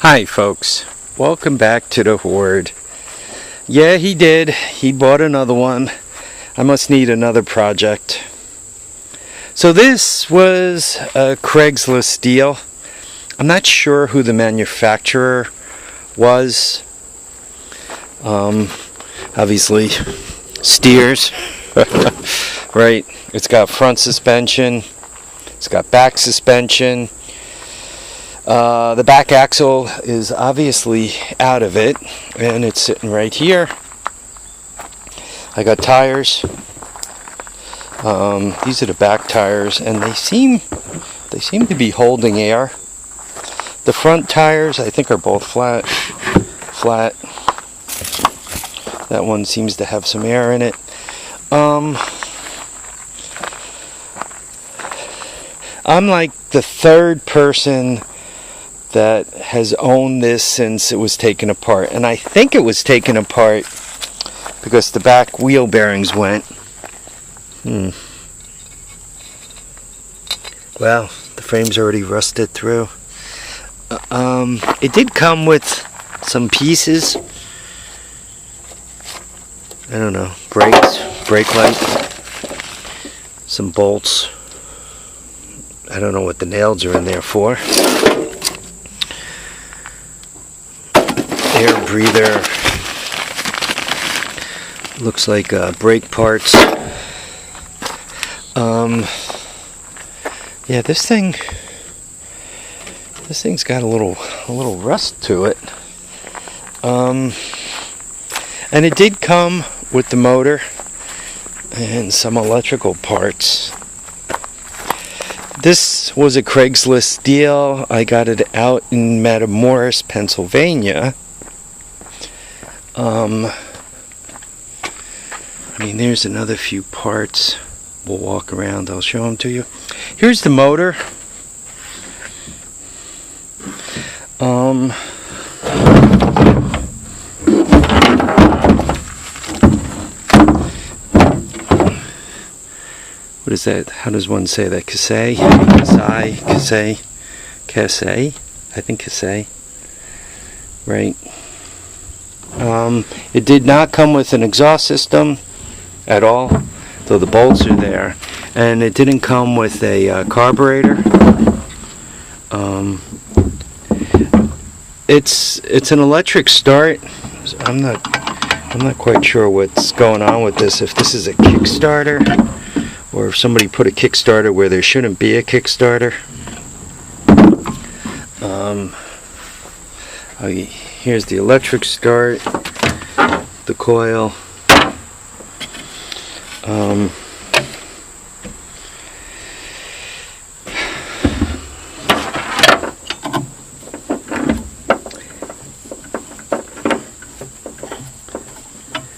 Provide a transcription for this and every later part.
Hi folks, welcome back to the Hoard. Yeah, he did. He bought another one. I must need another project. So this was a Craigslist deal. I'm not sure who the manufacturer was. Obviously steers. Right, it's got front suspension, it's got back suspension. The back axle is obviously out of it, and it's sitting right here. I got tires. These are the back tires, and they seem to be holding air. The front tires, I think, are both flat. That one seems to have some air in it. I'm like the third person that has owned this since it was taken apart, and I think it was taken apart because the back wheel bearings went. Well, the frame's already rusted through. It did come with some pieces. I don't know, brakes, brake light, some bolts. I don't know what the nails are in there for. Air breather. Looks like brake parts. Yeah, this thing's got a little rust to it. And it did come with the motor and some electrical parts. This was a Craigslist deal. I got it out in Matamoros, Pennsylvania. I mean, there's another few parts. We'll walk around. I'll show them to you. Here's the motor. What is that? How does one say that? Kasea? Kasea? I think Kasea. Right. It did not come with an exhaust system at all, though the bolts are there, and it didn't come with a carburetor. It's an electric start. So I'm not quite sure what's going on with this. If this is a Kickstarter, or if somebody put a Kickstarter where there shouldn't be a Kickstarter. Here's the electric start, the coil.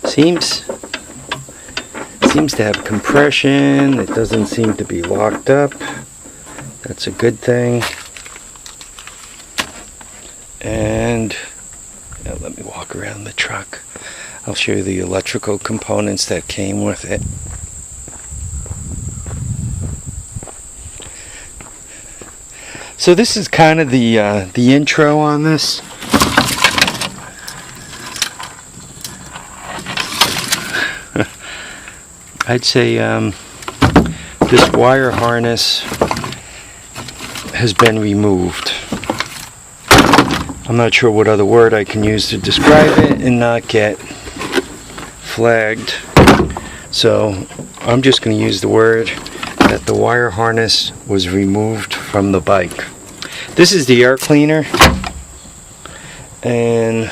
Seems to have compression. It doesn't seem to be locked up. That's a good thing. And let me walk around the truck. I'll show you the electrical components that came with it. So this is kind of the intro on this. I'd say this wire harness has been removed. I'm not sure what other word I can use to describe it and not get flagged. So I'm just going to use the word that the wire harness was removed from the bike. This is the air cleaner, and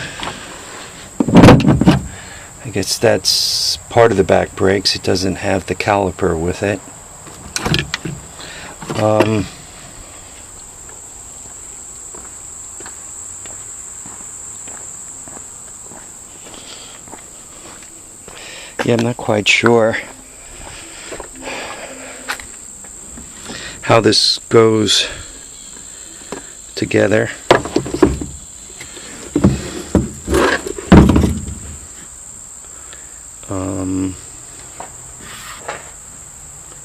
I guess that's part of the back brakes. It doesn't have the caliper with it. Yeah, I'm not quite sure how this goes together.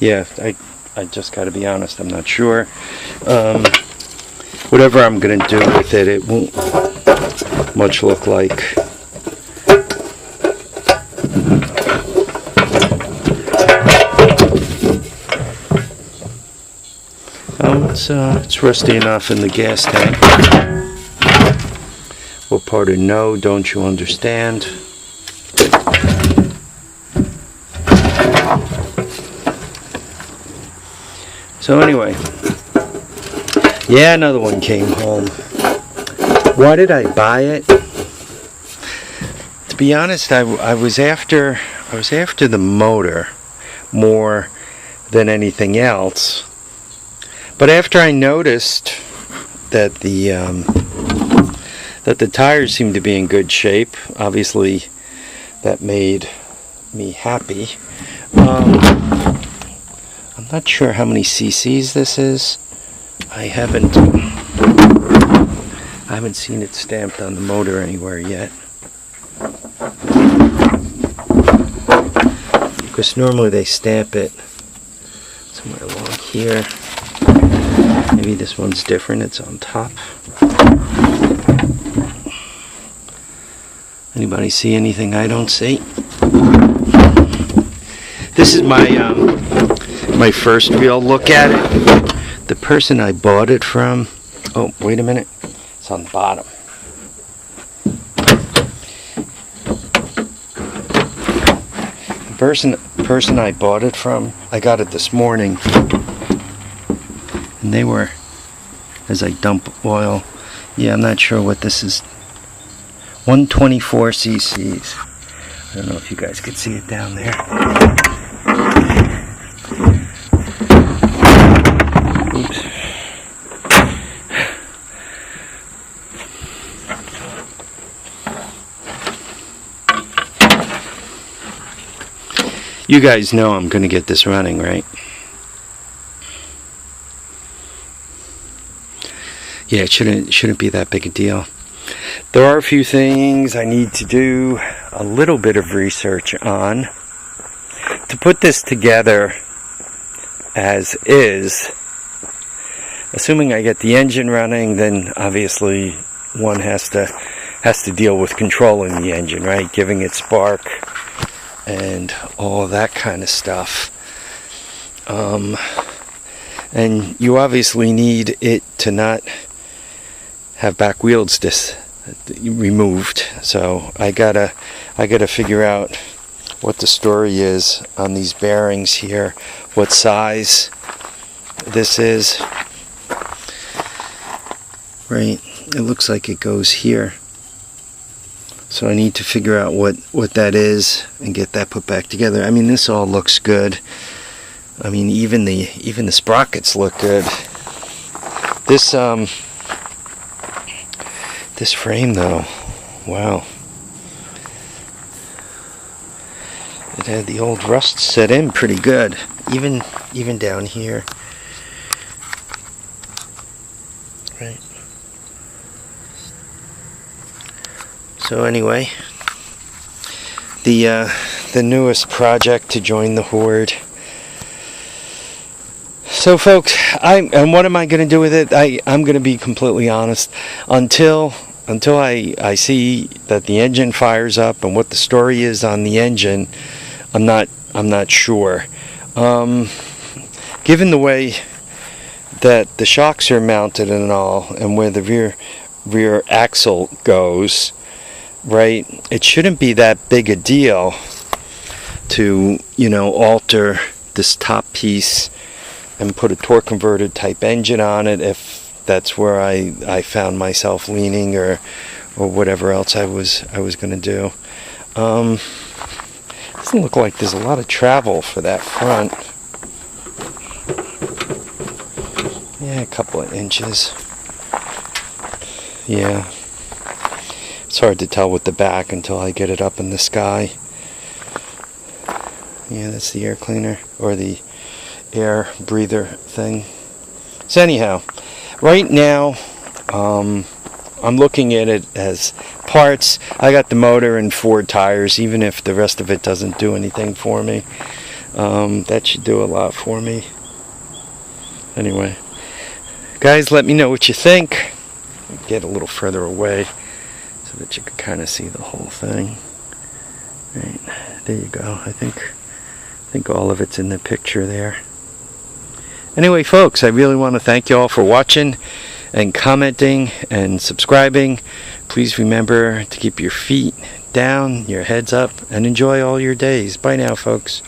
Yeah, I just got to be honest, I'm not sure. whatever I'm going to do with it, it won't much look like. It's rusty enough in the gas tank. What part of no don't you understand? So anyway, yeah, another one came home. Why did I buy it? To be honest, I was after the motor more than anything else. But after I noticed that the tires seemed to be in good shape, obviously that made me happy. I'm not sure how many cc's this is. I haven't seen it stamped on the motor anywhere yet. Because normally they stamp it somewhere along here. Maybe this one's different, it's on top. Anybody see anything I don't see? This is my first real look at it. The person I bought it from, oh wait a minute, it's on the bottom. The person I bought it from, I got it this morning. And they were, as I dump oil, yeah, I'm not sure what this is. 124 cc's. I don't know if you guys could see it down there. Oops. You guys know I'm going to get this running, right? Yeah, it shouldn't be that big a deal. There are a few things I need to do a little bit of research on. To put this together as is, assuming I get the engine running, then obviously one has to deal with controlling the engine, right? Giving it spark and all that kind of stuff. And you obviously need it to not have back wheels removed, so I gotta figure out what the story is on these bearings here, what size this is. Right, it looks like it goes here, so I need to figure out what that is and get that put back together. I mean, this all looks good. I mean, even the sprockets look good. This frame though, wow. It had the old rust set in pretty good, even down here. Right. So anyway, the newest project to join the Horde. So folks, and what am I going to do with it? I'm going to be completely honest. Until I see that the engine fires up and what the story is on the engine, I'm not sure. Given the way that the shocks are mounted and all, and where the rear axle goes, right? It shouldn't be that big a deal to, alter this top piece and put a torque converter type engine on it if that's where I found myself leaning, or whatever else I was going to do. Doesn't look like there's a lot of travel for that front. Yeah, a couple of inches. Yeah. It's hard to tell with the back until I get it up in the sky. Yeah, that's the air cleaner, or the air breather thing. So anyhow, right now I'm looking at it as parts. I got the motor and 4 tires, even if the rest of it doesn't do anything for me. That should do a lot for me. Anyway, Guys, let me know what you think. Get a little further away so that you can kind of see the whole thing. Right, there you go. I think all of it's in the picture there. Anyway, folks, I really want to thank you all for watching and commenting and subscribing. Please remember to keep your feet down, your heads up, and enjoy all your days. Bye now, folks.